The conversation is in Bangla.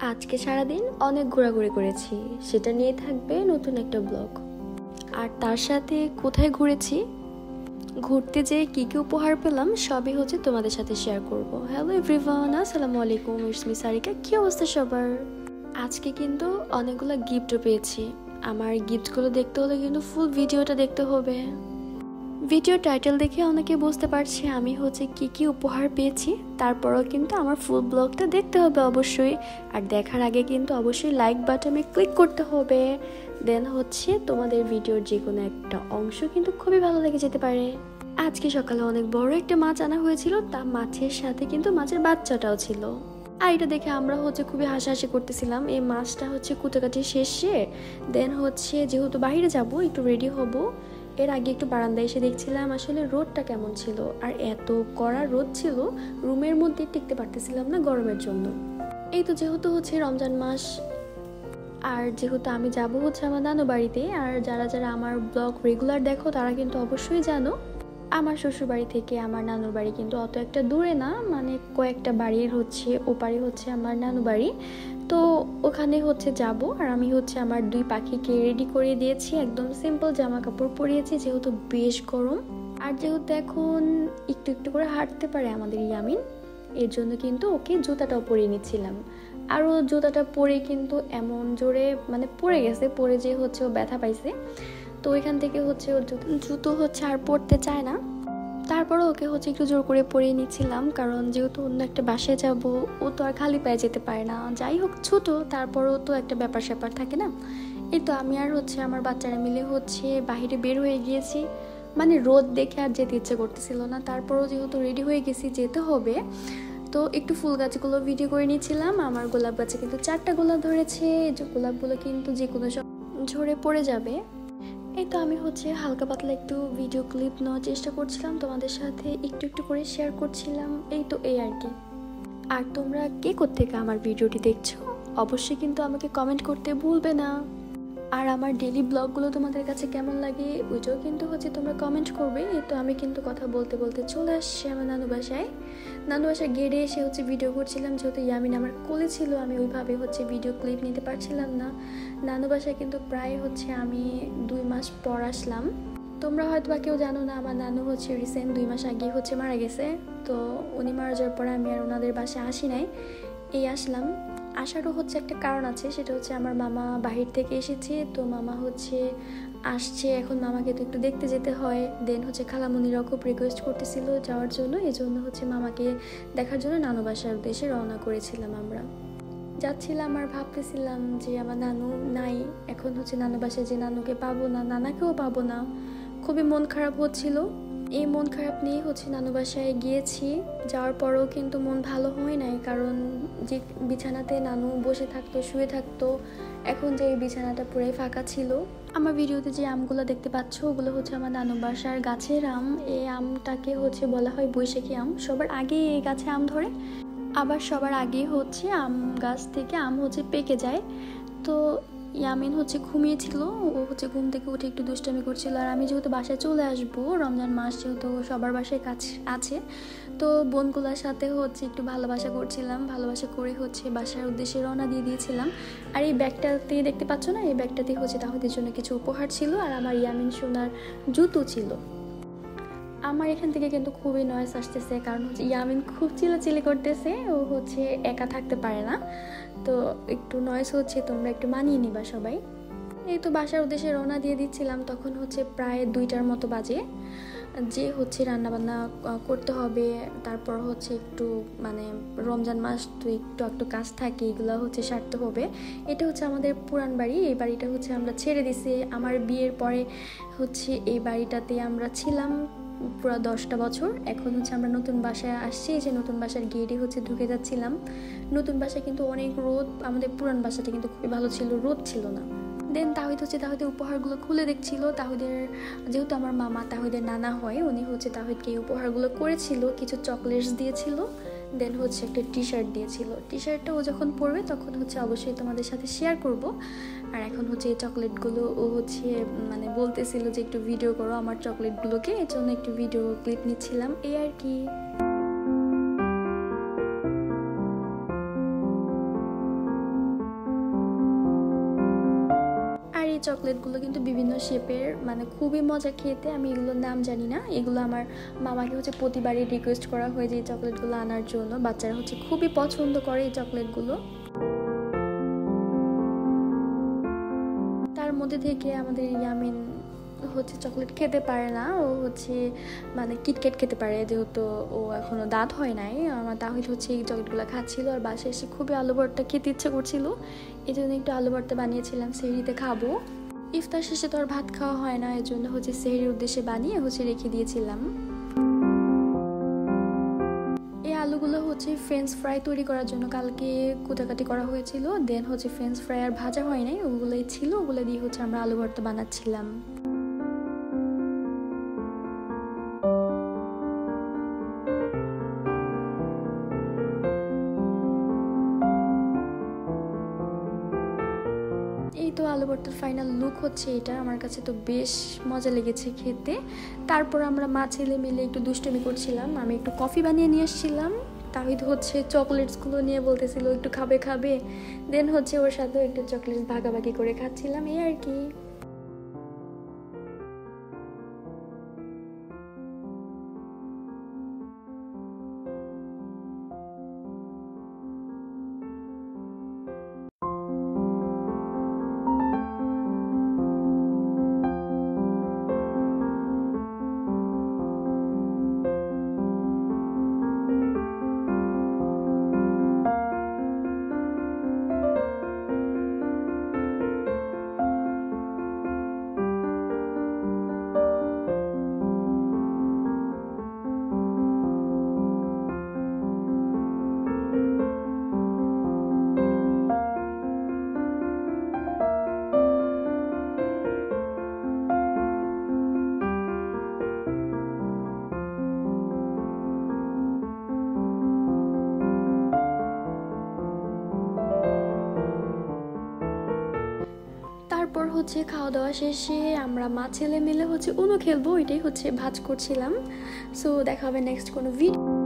আজকে সারাদিন অনেক ঘোরাঘুরি করেছি, সেটা নিয়ে থাকবে নতুন একটা ব্লগ। আর তার সাথে কোথায় ঘুরেছি, ঘুরতে যেয়ে কী কী উপহার পেলাম সবই হচ্ছে তোমাদের সাথে শেয়ার করব। হ্যালো এভরিওয়ান, আসসালামু আলাইকুম, ইটস মি সারিকা। কী অবস্থা সবার? আজকে কিন্তু অনেকগুলো গিফটও পেয়েছি। আমার গিফটগুলো দেখতে হলে কিন্তু ফুল ভিডিওটা দেখতে হবে। ভিডিও টাইটেল দেখে অনেকে বুঝতে পারছে আমি হচ্ছে কি কি উপহার পেয়েছি, তারপরও কিন্তু আমার ফুল ব্লগটা দেখতে হবে অবশ্যই। আর দেখার আগে কিন্তু অবশ্যই লাইক বাটনে ক্লিক করতে হবে। দেন হচ্ছে তোমাদের ভিডিওর যে কোনো একটা অংশ কিন্তু খুবই ভালো লেগে যেতে পারে। আজকে সকালে অনেক বড় একটা মাছ আনা হয়েছিল, তা মাছের সাথে কিন্তু মাছের বাচ্চাটাও ছিল। আর এটা দেখে আমরা হচ্ছে খুবই হাসাহাসি করতেছিলাম। এই মাছটা হচ্ছে কুটাকাটি শেষে দেন হচ্ছে যেহেতু বাইরে যাব একটু রেডি হব, এর আগে একটু বারান্দায় এসে দেখছিলাম আসলে রোদটা কেমন ছিল। আর এত কড়া রোদ ছিল, রুমের মধ্যে টিকতে পারতেছিলাম না গরমের জন্য। এই তো যেহেতু হচ্ছে রমজান মাস, আর যেহেতু আমি যাব হচ্ছে আমার নানু বাড়িতে, আর যারা যারা আমার ব্লগ রেগুলার দেখো তারা কিন্তু অবশ্যই জানো আমার শ্বশুর বাড়ি থেকে আমার নানুর বাড়ি কিন্তু অত একটা দূরে না, মানে কয়েকটা বাড়ির হচ্ছে ওপারে হচ্ছে আমার নানু বাড়ি। তো ওখানে হচ্ছে যাব, আর আমি হচ্ছে আমার দুই পাখিকে রেডি করে দিয়েছি, একদম সিম্পল জামা কাপড় পরিয়েছি যেহেতু বেশ গরম। আর যেহেতু এখন একটু একটু করে হাঁটতে পারে আমাদের ইয়ামিন, এর জন্য কিন্তু ওকে জুতাটাও পরিয়ে নিচ্ছিলাম। আর ও জুতাটা পরে কিন্তু এমন জোরে মানে পড়ে গেছে, পরে যে হচ্ছে ও ব্যথা পাইছে। তো ওইখান থেকে হচ্ছে ওর জুতো হচ্ছে আর পরতে চায় না। তারপরে ওকে হচ্ছে একটু জোর করে পরিয়ে নিচ্ছিলাম, কারণ যেহেতু অন্য একটা বাসায় যাব, ও তো আর খালি পায়ে যেতে পারে না। যাই হোক ছোট, তারপরেও তো একটা ব্যাপার স্যাপার থাকে না। এই তো আমি আর হচ্ছে আমার বাচ্চারা মিলে হচ্ছে বাইরে বের হয়ে গিয়েছি। মানে রোদ দেখে আর যেতে ইচ্ছে করতেছিল না, তারপরেও যেহেতু রেডি হয়ে গেছি যেতে হবে, তো একটু ফুল গাছগুলো ভিডিও করে নিচ্ছিলাম। আমার গোলাপ গাছে কিন্তু 4টা গোলাপ ধরেছে, যে গোলাপগুলো কিন্তু যে কোনো সব ঝরে পড়ে যাবে। এই তো আমি হচ্ছে হালকা পাতলা একটু ভিডিও ক্লিপ নেওয়ার চেষ্টা করছিলাম, তোমাদের সাথে একটু একটু করে শেয়ার করছিলাম। এই তো এই আর কি। আর তোমরা কে কোত্থেকে আমার ভিডিওটি দেখছো অবশ্যই কিন্তু আমাকে কমেন্ট করতে ভুলবে না। আর আমার ডেইলি ব্লগগুলো তোমাদের কাছে কেমন লাগে ওইটাও কিন্তু হচ্ছে তোমরা কমেন্ট করবে। এই তো আমি কিন্তু কথা বলতে বলতে চলে আসছি আমার নানু বাসায় গেটে এসে হচ্ছে ভিডিও করছিলাম, যেহেতু ইয়ামিন আমার কোলে ছিল আমি ওইভাবে হচ্ছে ভিডিও ক্লিপ নিতে পারছিলাম না। নানু বাসায় কিন্তু প্রায় হচ্ছে আমি 2 মাস পর আসলাম। তোমরা হয়তো বা কেউ জানো না, আমার নানু হচ্ছে রিসেন্ট 2 মাস আগে হচ্ছে মারা গেছে। তো উনি মারা যাওয়ার পরে আমি আর ওনাদের বাসায় আসি নাই, এই আসলাম। আসারও হচ্ছে একটা কারণ আছে, সেটা হচ্ছে আমার মামা বাহির থেকে এসেছে, তো মামা হচ্ছে আসছে, এখন মামাকে তো একটু দেখতে যেতে হয়। দেন হচ্ছে খালামুনিরাও খুব রিকোয়েস্ট করতেছিল যাওয়ার জন্য, এই জন্য হচ্ছে মামাকে দেখার জন্য নানু বাসার উদ্দেশ্যে রওনা করেছিলাম। আমরা যাচ্ছিলাম আর ভাবতেছিলাম যে আমার নানু নাই, এখন হচ্ছে নানু বাসায় যে নানুকে পাবো না, নানাকেও পাবো না, খুবই মন খারাপ হচ্ছিল। এই মন খারাপ নিয়ে হচ্ছে নানু বাসায় গিয়েছি। যাওয়ার পরেও কিন্তু মন ভালো হয় নাই, কারণ যে বিছানাতে নানু বসে থাকতো শুয়ে থাকতো, এখন যে এই বিছানাটা পুরাই ফাঁকা ছিল। আমার ভিডিওতে যে আমগুলো দেখতে পাচ্ছ ওগুলো হচ্ছে আমার নানু বাসার গাছের আম। এই আমটাকে হচ্ছে বলা হয় বৈশাখী আম। সবার আগে এই গাছে আম ধরে, আবার সবার আগে হচ্ছে আম গাছ থেকে আম হচ্ছে পেকে যায়। তো ইয়ামিন হচ্ছে ঘুমিয়েছিল, ও হচ্ছে ঘুম থেকে উঠে একটু দুষ্টামি করছিল। আর আমি যেহেতু বাসায় চলে আসবো, রমজান মাস যেহেতু সবার বাসায় কাজ আছে, তো বোনগুলোর সাথে হচ্ছে একটু ভালোবাসা করছিলাম, ভালোবাসা করে হচ্ছে বাসার উদ্দেশ্যে রওনা দিয়ে দিয়েছিলাম। আর এই ব্যাগটাতে দেখতে পাচ্ছ না, এই ব্যাগটাতে হচ্ছে তাহদের জন্য কিছু উপহার ছিল, আর আমার ইয়ামিন সোনার জুতো ছিল। আমার এখান থেকে কিন্তু খুবই নয়েজ আসতেছে, কারণ হচ্ছে ইয়ামিন খুব চিল্লাচিল্লি করতেছে, ও হচ্ছে একা থাকতে পারে না, তো একটু নয়েজ হচ্ছে, তোমরা একটু মানিয়ে নিবা সবাই। এই তো বাসার উদ্দেশ্যে রওনা দিয়ে দিচ্ছিলাম, তখন হচ্ছে প্রায় 2টার মতো বাজে। যে হচ্ছে রান্নাবান্না করতে হবে, তারপর হচ্ছে একটু মানে রমজান মাস তো একটু একটু কাজ থাকে, এগুলো হচ্ছে সারতে হবে। এটা হচ্ছে আমাদের পুরান বাড়ি, এই বাড়িটা হচ্ছে আমরা ছেড়ে দিছি আমার বিয়ের পরে। হচ্ছে এই বাড়িটাতে আমরা ছিলাম পুরো 10টা বছর। এখন হচ্ছে আমরা নতুন বাসায় আসছি, যে নতুন বাসার গেটে হচ্ছে ঢুকে যাচ্ছিলাম। নতুন বাসায় কিন্তু অনেক রোদ, আমাদের পুরান বাসাটা কিন্তু খুবই ভালো ছিল, রোদ ছিল না। দেন তাহিদ হচ্ছে তাহিদের উপহারগুলো খুলে দেখছিল। তাহিদের যেহেতু আমার মামা তাহিদের নানা হয়, উনি হচ্ছে তাহিদকে এই উপহারগুলো করেছিল, কিছু চকলেটস দিয়েছিল, দেন হচ্ছে একটা টি শার্ট দিয়েছিল। টি শার্টটা ও যখন পরবে তখন হচ্ছে অবশ্যই তোমাদের সাথে শেয়ার করব। আর এখন হচ্ছে এই চকলেটগুলো ও হচ্ছে মানে বলতেছিল যে একটু ভিডিও করো আমার চকলেটগুলোকে, এর জন্য একটু ভিডিও ক্লিপ নিচ্ছিলাম, এই আর কি। এই চকলেটগুলো কিন্তু বিভিন্ন শেপের, মানে খুবই মজা খেতে। আমি এগুলোর নাম জানি না। এগুলো আমার মামাকে হচ্ছে প্রতিবারই রিকোয়েস্ট করা হয় যে এই চকলেটগুলো আনার জন্য। বাচ্চারা হচ্ছে খুবই পছন্দ করে এই চকলেটগুলো। তার মধ্যে থেকে আমাদের ইয়ামিন হচ্ছে চকলেট খেতে পারে না, ও হচ্ছে মানে কিটক্যাট খেতে পারে, যেহেতু ও এখনো দাঁত হয় নাই। আমার তাহলে হচ্ছে এই চকলেটগুলো খাচ্ছিল, আর বাসায় এসে খুবই আলু ভর্তা খেতে ইচ্ছে করছিল, এই জন্য একটু আলু ভর্তা বানিয়েছিলাম, সেহরিতে খাবো। ইফতার শেষে তো আর ভাত খাওয়া হয় না, এর জন্য হচ্ছে সেহরির উদ্দেশ্যে বানিয়ে হচ্ছে রেখে দিয়েছিলাম। এই আলুগুলো হচ্ছে ফ্রেঞ্চ ফ্রাই তৈরি করার জন্য কালকে কুটাকাটি করা হয়েছিল, দেন হচ্ছে ফ্রেঞ্চ ফ্রাই আর ভাজা হয় নাই, ওগুলোই ছিল, ওগুলো দিয়ে হচ্ছে আমরা আলু ভর্তা বানাচ্ছিলাম। এই তো আলু ভর্তার ফাইনাল লুক হচ্ছে এটা। আমার কাছে তো বেশ মজা লেগেছে খেতে। তারপর আমরা মা ছেলে মিলে একটু দুষ্টুমি করছিলাম, আমি একটু কফি বানিয়ে নিয়ে এসেছিলাম, তাহিদ হচ্ছে চকলেটসগুলো নিয়ে বলতেছিল একটু খাবে খাবে, দেন হচ্ছে ওর সাথেও একটু চকলেটস ভাগাভাগি করে খাচ্ছিলাম, এই আর কি। তারপর হচ্ছে খাওয়া দাওয়া শেষে আমরা মা ছেলে মিলে হচ্ছে উনো খেলবো, এটাই হচ্ছে ভাজ করছিলাম। সো দেখা হবে নেক্সট কোনো ভিডিও।